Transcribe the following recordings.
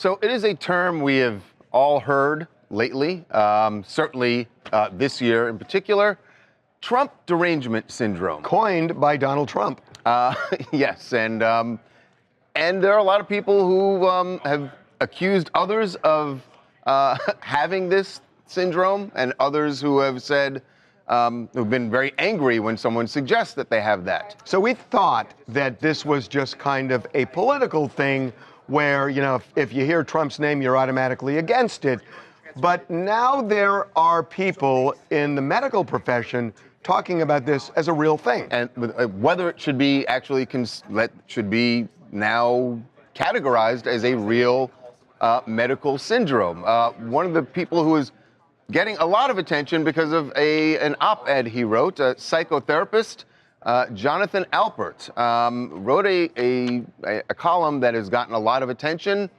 So it is a term we have all heard lately, certainly this year in particular, Trump derangement syndrome. Coined by Donald Trump. Yes, and there are a lot of people who have accused others of having this syndrome, and others who have said, who've been very angry when someone suggests that they have that. So we thought that this was just kind of a political thing where, if you hear Trump's name, you're automatically against it. But now there are people in the medical profession talking about this as a real thing. And whether it should be actually should be now categorized as a real medical syndrome. One of the people who is getting a lot of attention because of an op-ed he wrote, a psychotherapist, Jonathan Alpert, wrote a column that has gotten a lot of attention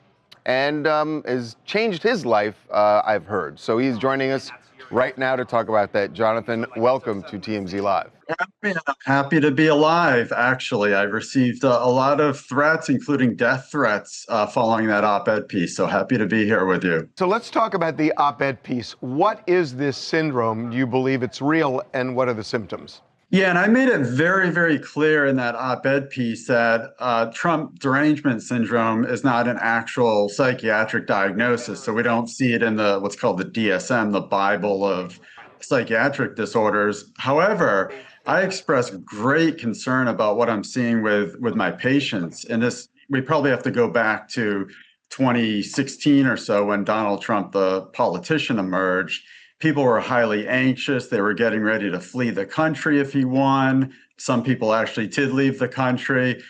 and has changed his life, I've heard. So he's joining us right now to talk about that. Jonathan, welcome to TMZ Live. Happy to be alive, actually. I've received a lot of threats, including death threats, following that op-ed piece. So happy to be here with you. So let's talk about the op-ed piece. What is this syndrome? Do you believe it's real, and what are the symptoms? Yeah, and I made it very, very clear in that op-ed piece that Trump derangement syndrome is not an actual psychiatric diagnosis. So we don't see it in what's called the DSM, the Bible of psychiatric disorders. However, I express great concern about what I'm seeing with my patients. And we probably have to go back to 2016 or so when Donald Trump, the politician, emerged. People were highly anxious. They were getting ready to flee the country if he won. Some people actually did leave the country.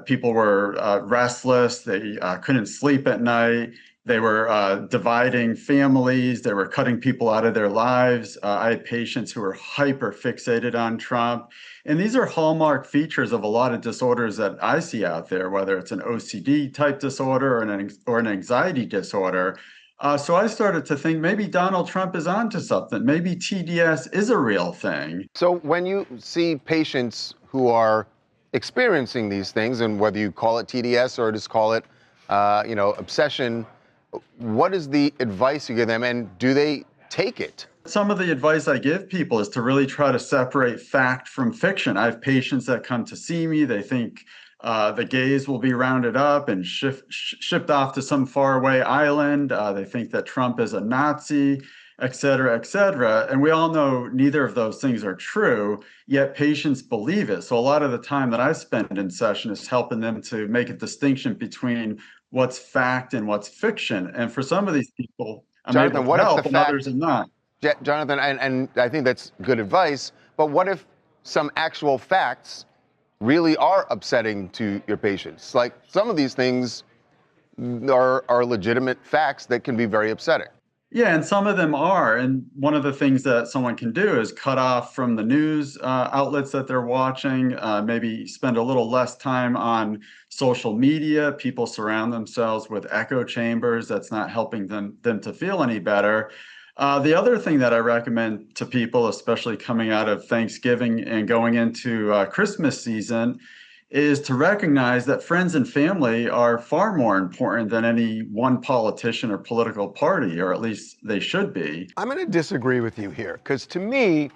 People were restless. They couldn't sleep at night. They were dividing families. They were cutting people out of their lives. I had patients who were hyper fixated on Trump. And these are hallmark features of a lot of disorders that I see out there, whether it's an OCD type disorder or an anxiety disorder. So I started to think maybe Donald Trump is onto something. Maybe TDS is a real thing. So when you see patients who are experiencing these things, and whether you call it TDS or just call it, obsession, what is the advice you give them, and do they take it? Some of the advice I give people is to really try to separate fact from fiction. I have patients that come to see me. They think the gays will be rounded up and shipped off to some faraway island. They think that Trump is a Nazi, et cetera, et cetera. And we all know neither of those things are true, yet patients believe it. So a lot of the time that I spend in session is helping them to make a distinction between what's fact and what's fiction. And for some of these people, I'm able to help, and others are not. Jonathan, and I think that's good advice, but what if some actual facts really are upsetting to your patients? Like, some of these things are legitimate facts that can be very upsetting. Yeah, and some of them are. And one of the things that someone can do is cut off from the news outlets that they're watching, maybe spend a little less time on social media. People surround themselves with echo chambers. That's not helping them to feel any better. The other thing that I recommend to people, especially coming out of Thanksgiving and going into Christmas season, is to recognize that friends and family are far more important than any one politician or political party, or at least they should be. I'm going to disagree with you here, because to me,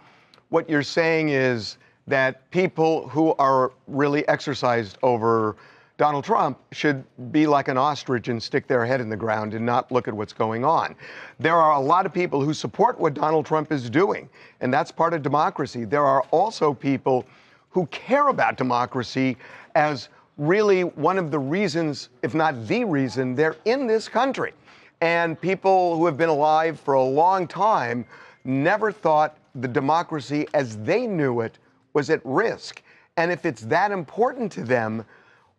what you're saying is that people who are really exercised over Donald Trump should be like an ostrich and stick their head in the ground and not look at what's going on. There are a lot of people who support what Donald Trump is doing, and that's part of democracy. There are also people who care about democracy as really one of the reasons, if not the reason, they're in this country. And people who have been alive for a long time never thought the democracy as they knew it was at risk. And if it's that important to them,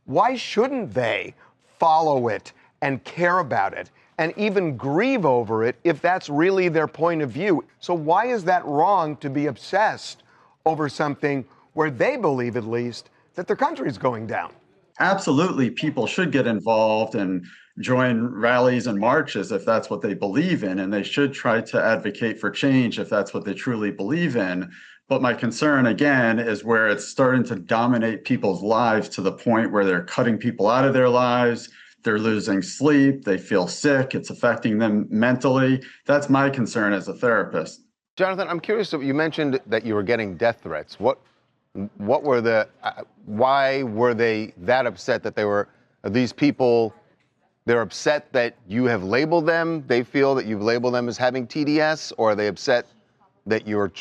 why shouldn't they follow it and care about it and even grieve over it if that's really their point of view? So why is that wrong to be obsessed over something where they believe, at least, that their country is going down? Absolutely, people should get involved and join rallies and marches if that's what they believe in, and they should try to advocate for change if that's what they truly believe in. But my concern, again, is where it's starting to dominate people's lives to the point where they're cutting people out of their lives. they're losing sleep, they feel sick, it's affecting them mentally. That's my concern as a therapist. Jonathan, I'm curious. You mentioned that you were getting death threats. What were the? Why were they that upset that are these people? They're upset that you have labeled them. They feel that you've labeled them as having TDS, or are they upset that you're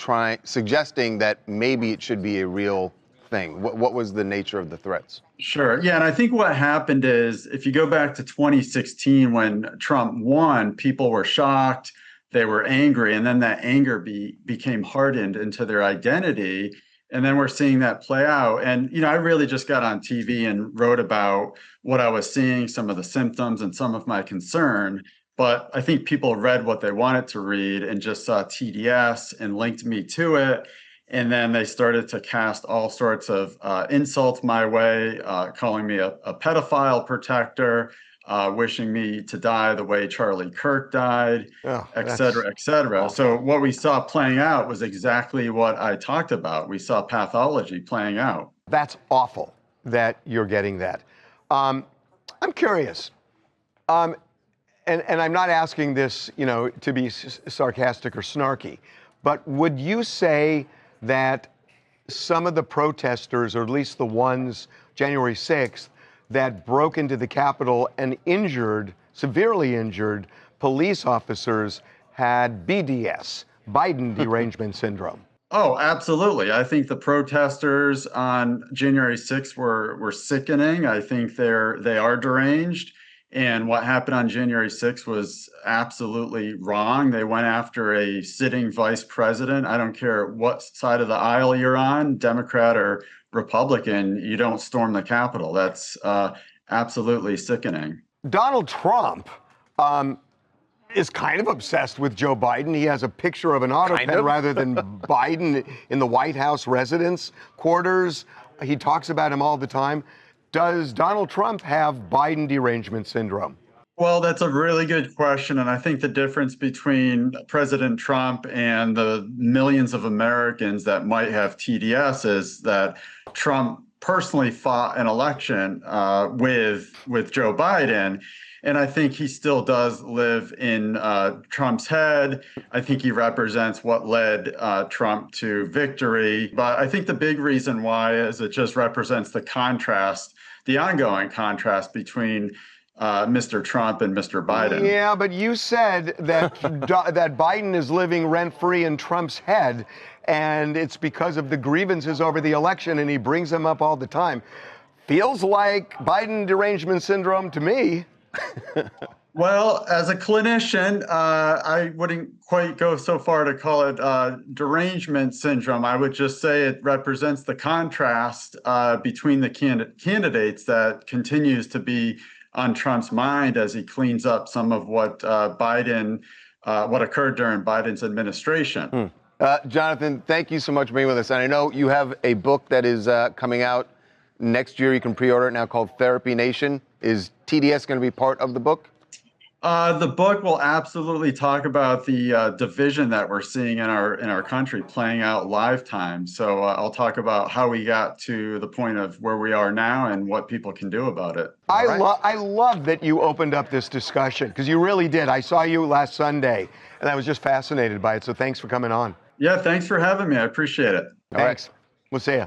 suggesting that maybe it should be a real thing? What was the nature of the threats? Sure. Yeah. And I think what happened is if you go back to 2016 when Trump won, people were shocked, they were angry, and then that anger became hardened into their identity. And then we're seeing that play out. And, I really just got on TV and wrote about what I was seeing, some of the symptoms and some of my concern. But I think people read what they wanted to read and just saw TDS and linked me to it. And then they started to cast all sorts of insults my way, calling me a pedophile protector, wishing me to die the way Charlie Kirk died, et cetera, et cetera. Awful. So what we saw playing out was exactly what I talked about. We saw pathology playing out. That's awful that you're getting that. I'm curious, and I'm not asking this, to be sarcastic or snarky, but would you say that some of the protesters, or at least the ones January 6th, that broke into the Capitol and severely injured police officers had BDS, Biden derangement syndrome? Oh, absolutely. I think the protesters on January 6th were sickening. I think they are deranged. And what happened on January 6th was absolutely wrong. They went after a sitting vice president. I don't care what side of the aisle you're on, Democrat or Republican, you don't storm the Capitol. That's absolutely sickening. Donald Trump is kind of obsessed with Joe Biden. He has a picture of an autopen rather than Biden in the White House residence quarters. He talks about him all the time. Does Donald Trump have Biden derangement syndrome? Well, that's a really good question. And I think the difference between President Trump and the millions of Americans that might have TDS is that Trump personally fought an election with Joe Biden. And I think he still does live in Trump's head. I think he represents what led Trump to victory. But I think the big reason why is it just represents the contrast, the ongoing contrast between Mr. Trump and Mr. Biden. Yeah, but you said that that Biden is living rent-free in Trump's head, and it's because of the grievances over the election, and he brings them up all the time. Feels like Biden derangement syndrome to me. Well, as a clinician, I wouldn't quite go so far to call it derangement syndrome. I would just say it represents the contrast between the candidates that continues to be on Trump's mind as he cleans up some of what what occurred during Biden's administration. Jonathan, thank you so much for being with us. And I know you have a book that is coming out next year. You can pre-order it now, called Therapy Nation. Is TDS going to be part of the book? The book will absolutely talk about the division that we're seeing in our country playing out live time. So I'll talk about how we got to the point of where we are now and what people can do about it. I love that you opened up this discussion, because you really did. I saw you last Sunday, and I was just fascinated by it. So thanks for coming on. Yeah, thanks for having me. I appreciate it. Thanks. We'll see ya.